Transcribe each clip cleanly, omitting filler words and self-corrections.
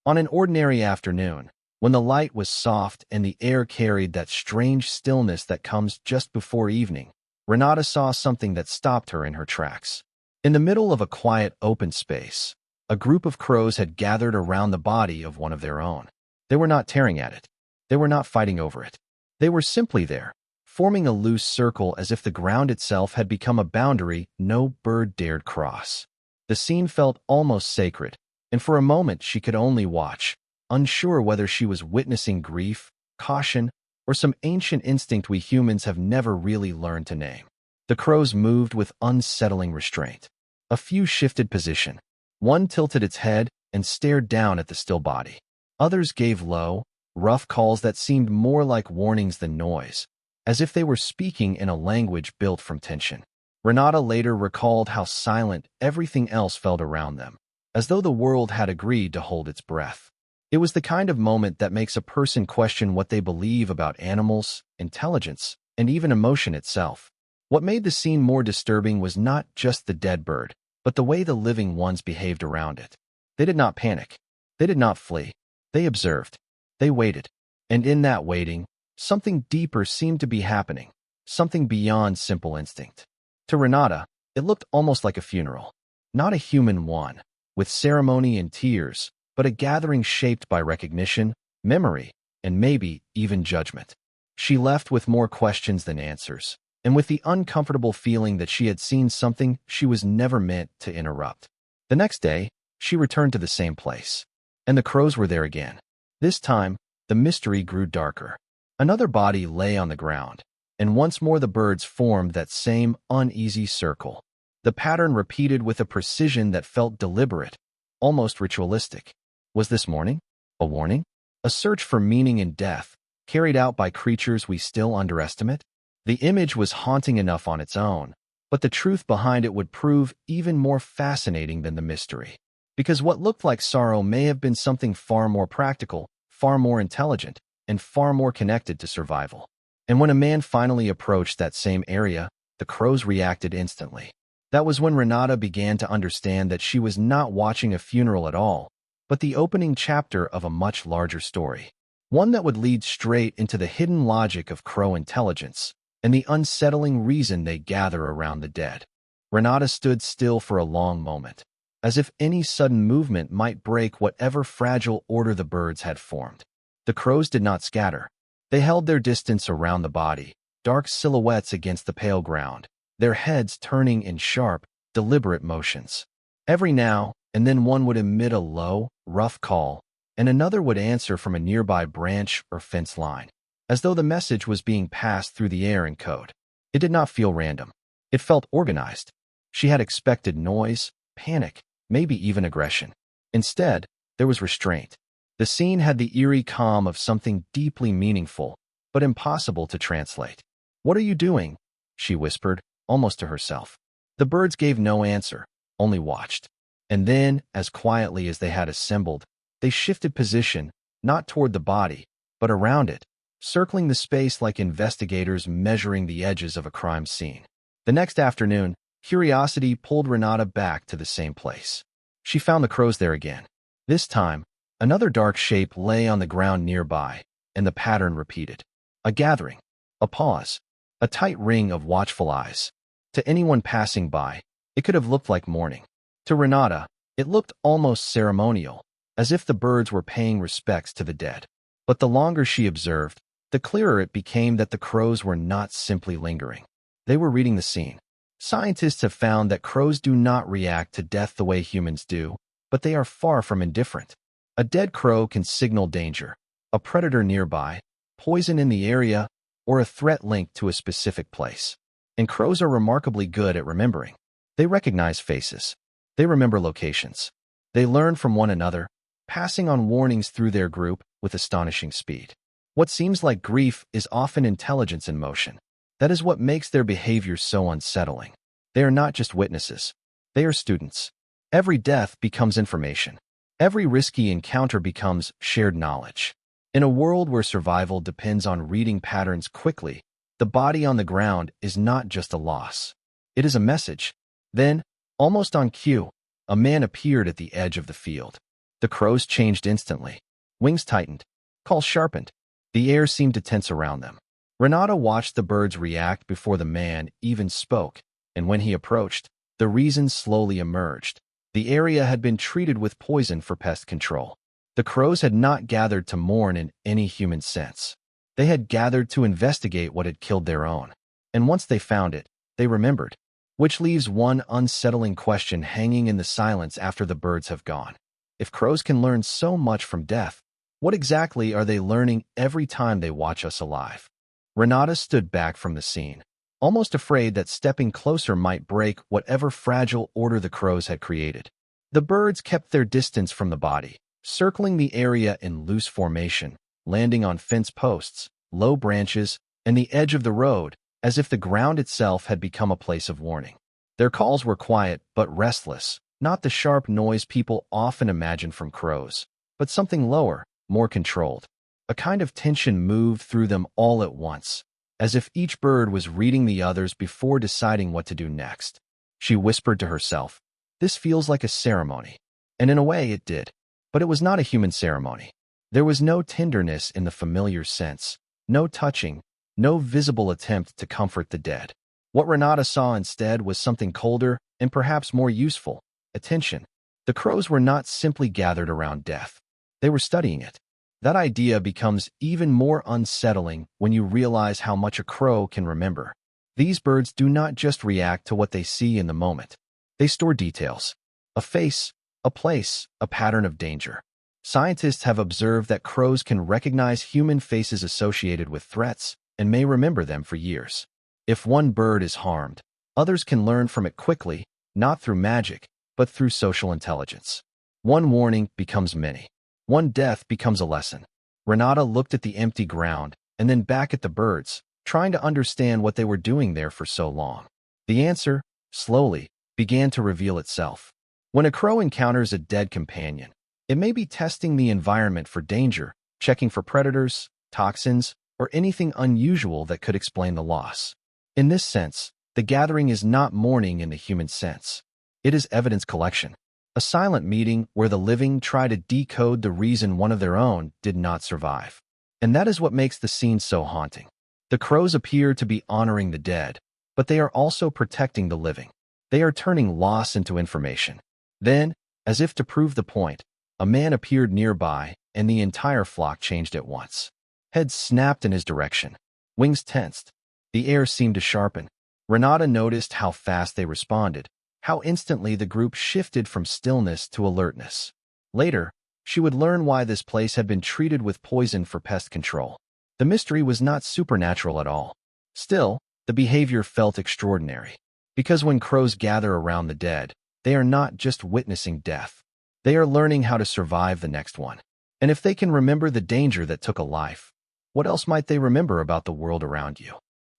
On an ordinary afternoon, when the light was soft and the air carried that strange stillness that comes just before evening, Renata saw something that stopped her in her tracks. In the middle of a quiet open space, a group of crows had gathered around the body of one of their own. They were not tearing at it. They were not fighting over it. They were simply there, forming a loose circle as if the ground itself had become a boundary no bird dared cross. The scene felt almost sacred, and for a moment she could only watch, unsure whether she was witnessing grief, caution, or some ancient instinct we humans have never really learned to name. The crows moved with unsettling restraint. A few shifted position. One tilted its head and stared down at the still body. Others gave low, rough calls that seemed more like warnings than noise, as if they were speaking in a language built from tension. Renata later recalled how silent everything else felt around them, as though the world had agreed to hold its breath. It was the kind of moment that makes a person question what they believe about animals, intelligence, and even emotion itself. What made the scene more disturbing was not just the dead bird, but the way the living ones behaved around it. They did not panic. They did not flee. They observed. They waited. And in that waiting, something deeper seemed to be happening, something beyond simple instinct. To Renata, it looked almost like a funeral. Not a human one, with ceremony and tears, but a gathering shaped by recognition, memory, and maybe even judgment. She left with more questions than answers, and with the uncomfortable feeling that she had seen something she was never meant to interrupt. The next day, she returned to the same place, and the crows were there again. This time, the mystery grew darker. Another body lay on the ground, and once more the birds formed that same uneasy circle. The pattern repeated with a precision that felt deliberate, almost ritualistic. Was this mourning? A warning? A search for meaning in death, carried out by creatures we still underestimate? The image was haunting enough on its own, but the truth behind it would prove even more fascinating than the mystery. Because what looked like sorrow may have been something far more practical, far more intelligent, and far more connected to survival. And when a man finally approached that same area, the crows reacted instantly. That was when Renata began to understand that she was not watching a funeral at all, but the opening chapter of a much larger story. One that would lead straight into the hidden logic of crow intelligence and the unsettling reason they gather around the dead. Renata stood still for a long moment, as if any sudden movement might break whatever fragile order the birds had formed. The crows did not scatter. They held their distance around the body, dark silhouettes against the pale ground, their heads turning in sharp, deliberate motions. Every now and then one would emit a low, rough call, and another would answer from a nearby branch or fence line, as though the message was being passed through the air in code. It did not feel random. It felt organized. She had expected noise, panic, maybe even aggression. Instead, there was restraint. The scene had the eerie calm of something deeply meaningful, but impossible to translate. "What are you doing?" she whispered, almost to herself. The birds gave no answer, only watched. And then, as quietly as they had assembled, they shifted position, not toward the body, but around it, circling the space like investigators measuring the edges of a crime scene. The next afternoon, curiosity pulled Renata back to the same place. She found the crows there again. This time, another dark shape lay on the ground nearby, and the pattern repeated. A gathering, a pause, a tight ring of watchful eyes. To anyone passing by, it could have looked like mourning. To Renata, it looked almost ceremonial, as if the birds were paying respects to the dead. But the longer she observed, the clearer it became that the crows were not simply lingering. They were reading the scene. Scientists have found that crows do not react to death the way humans do, but they are far from indifferent. A dead crow can signal danger, a predator nearby, poison in the area, or a threat linked to a specific place. And crows are remarkably good at remembering. They recognize faces. They remember locations. They learn from one another, passing on warnings through their group with astonishing speed. What seems like grief is often intelligence in motion. That is what makes their behavior so unsettling. They are not just witnesses. They are students. Every death becomes information. Every risky encounter becomes shared knowledge. In a world where survival depends on reading patterns quickly, the body on the ground is not just a loss. It is a message. Then, almost on cue, a man appeared at the edge of the field. The crows changed instantly. Wings tightened. Calls sharpened. The air seemed to tense around them. Renata watched the birds react before the man even spoke, and when he approached, the reason slowly emerged. The area had been treated with poison for pest control. The crows had not gathered to mourn in any human sense. They had gathered to investigate what had killed their own. And once they found it, they remembered. Which leaves one unsettling question hanging in the silence after the birds have gone. If crows can learn so much from death, what exactly are they learning every time they watch us alive? Renata stood back from the scene, almost afraid that stepping closer might break whatever fragile order the crows had created. The birds kept their distance from the body, circling the area in loose formation, landing on fence posts, low branches, and the edge of the road, as if the ground itself had become a place of warning. Their calls were quiet but restless, not the sharp noise people often imagine from crows, but something lower, more controlled. A kind of tension moved through them all at once, as if each bird was reading the others before deciding what to do next. She whispered to herself, "This feels like a ceremony." And in a way it did, but it was not a human ceremony. There was no tenderness in the familiar sense, no touching, no visible attempt to comfort the dead. What Renata saw instead was something colder and perhaps more useful: attention. The crows were not simply gathered around death. They were studying it. That idea becomes even more unsettling when you realize how much a crow can remember. These birds do not just react to what they see in the moment. They store details. A face, a place, a pattern of danger. Scientists have observed that crows can recognize human faces associated with threats and may remember them for years. If one bird is harmed, others can learn from it quickly, not through magic, but through social intelligence. One warning becomes many. One death becomes a lesson. Renata looked at the empty ground and then back at the birds, trying to understand what they were doing there for so long. The answer, slowly, began to reveal itself. When a crow encounters a dead companion, it may be testing the environment for danger, checking for predators, toxins, or anything unusual that could explain the loss. In this sense, the gathering is not mourning in the human sense. It is evidence collection. A silent meeting where the living try to decode the reason one of their own did not survive. And that is what makes the scene so haunting. The crows appear to be honoring the dead, but they are also protecting the living. They are turning loss into information. Then, as if to prove the point, a man appeared nearby, and the entire flock changed at once. Heads snapped in his direction. Wings tensed. The air seemed to sharpen. Renata noticed how fast they responded, how instantly the group shifted from stillness to alertness. Later, she would learn why this place had been treated with poison for pest control. The mystery was not supernatural at all. Still, the behavior felt extraordinary. Because when crows gather around the dead, they are not just witnessing death. They are learning how to survive the next one. And if they can remember the danger that took a life, what else might they remember about the world around you?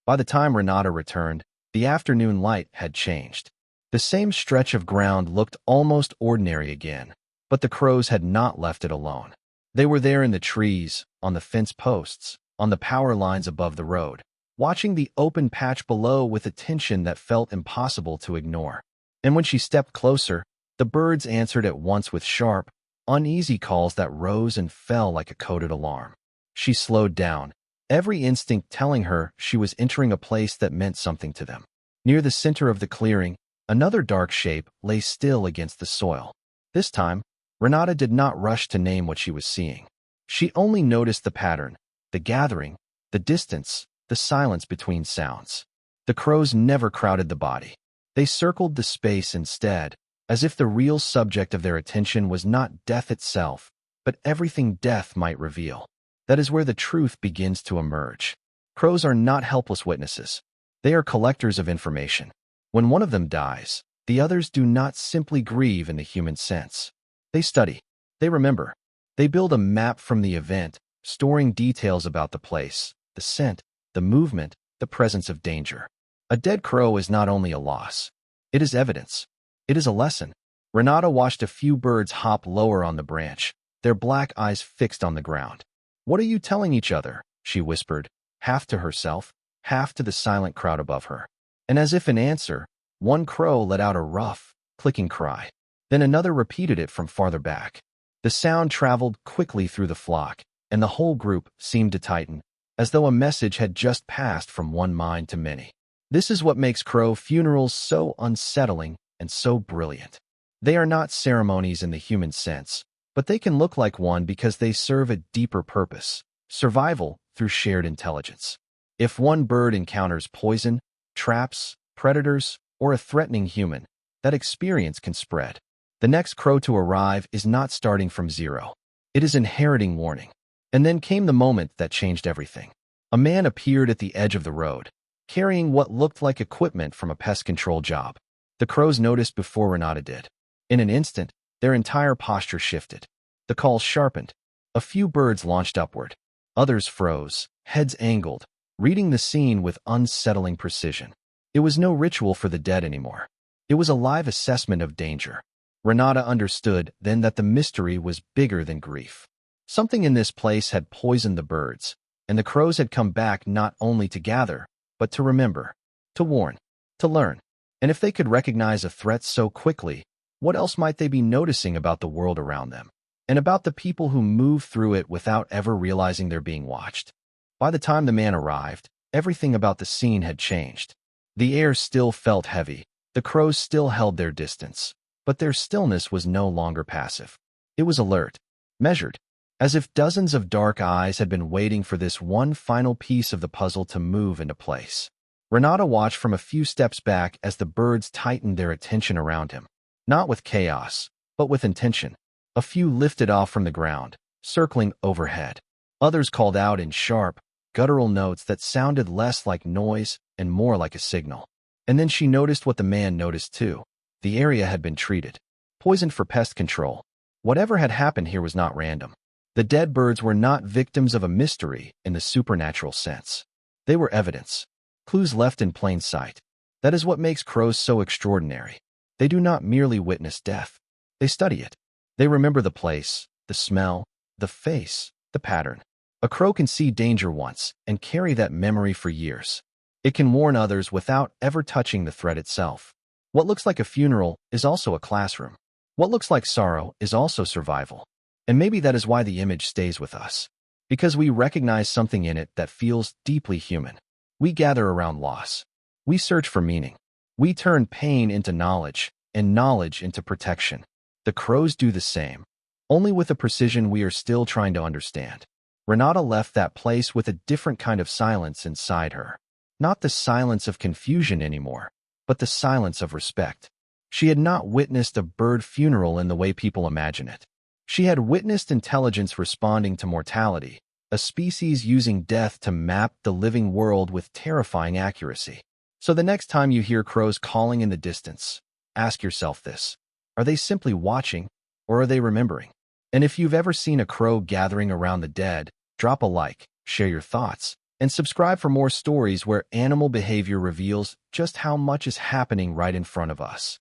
By the time Renata returned, the afternoon light had changed. The same stretch of ground looked almost ordinary again, but the crows had not left it alone. They were there in the trees, on the fence posts, on the power lines above the road, watching the open patch below with attention that felt impossible to ignore. And when she stepped closer, the birds answered at once with sharp, uneasy calls that rose and fell like a coded alarm. She slowed down, every instinct telling her she was entering a place that meant something to them. Near the center of the clearing, another dark shape lay still against the soil. This time, Renata did not rush to name what she was seeing. She only noticed the pattern, the gathering, the distance, the silence between sounds. The crows never crowded the body. They circled the space instead, as if the real subject of their attention was not death itself, but everything death might reveal. That is where the truth begins to emerge. Crows are not helpless witnesses. They are collectors of information. When one of them dies, the others do not simply grieve in the human sense. They study. They remember. They build a map from the event, storing details about the place, the scent, the movement, the presence of danger. A dead crow is not only a loss. It is evidence. It is a lesson. Renata watched a few birds hop lower on the branch, their black eyes fixed on the ground. "What are you telling each other?" she whispered, half to herself, half to the silent crowd above her. And as if in answer, one crow let out a rough, clicking cry. Then another repeated it from farther back. The sound traveled quickly through the flock, and the whole group seemed to tighten, as though a message had just passed from one mind to many. This is what makes crow funerals so unsettling and so brilliant. They are not ceremonies in the human sense, but they can look like one because they serve a deeper purpose: survival through shared intelligence. If one bird encounters poison, traps, predators, or a threatening human, that experience can spread. The next crow to arrive is not starting from zero. It is inheriting warning. And then came the moment that changed everything. A man appeared at the edge of the road, carrying what looked like equipment from a pest control job. The crows noticed before Renata did. In an instant, their entire posture shifted. The calls sharpened. A few birds launched upward. Others froze, heads angled, reading the scene with unsettling precision. It was no ritual for the dead anymore. It was a live assessment of danger. Renata understood then that the mystery was bigger than grief. Something in this place had poisoned the birds, and the crows had come back not only to gather, but to remember, to warn, to learn. And if they could recognize a threat so quickly, what else might they be noticing about the world around them, and about the people who move through it without ever realizing they're being watched? By the time the man arrived, everything about the scene had changed. The air still felt heavy, the crows still held their distance, but their stillness was no longer passive. It was alert, measured, as if dozens of dark eyes had been waiting for this one final piece of the puzzle to move into place. Renata watched from a few steps back as the birds tightened their attention around him, not with chaos, but with intention. A few lifted off from the ground, circling overhead. Others called out in sharp, guttural notes that sounded less like noise and more like a signal. And then she noticed what the man noticed too. The area had been treated, poisoned for pest control. Whatever had happened here was not random. The dead birds were not victims of a mystery in the supernatural sense. They were evidence, clues left in plain sight. That is what makes crows so extraordinary. They do not merely witness death. They study it. They remember the place, the smell, the face, the pattern. A crow can see danger once and carry that memory for years. It can warn others without ever touching the threat itself. What looks like a funeral is also a classroom. What looks like sorrow is also survival. And maybe that is why the image stays with us. Because we recognize something in it that feels deeply human. We gather around loss. We search for meaning. We turn pain into knowledge, and knowledge into protection. The crows do the same, only with a precision we are still trying to understand. Renata left that place with a different kind of silence inside her. Not the silence of confusion anymore, but the silence of respect. She had not witnessed a bird funeral in the way people imagine it. She had witnessed intelligence responding to mortality, a species using death to map the living world with terrifying accuracy. So the next time you hear crows calling in the distance, ask yourself this: are they simply watching, or are they remembering? And if you've ever seen a crow gathering around the dead, drop a like, share your thoughts, and subscribe for more stories where animal behavior reveals just how much is happening right in front of us.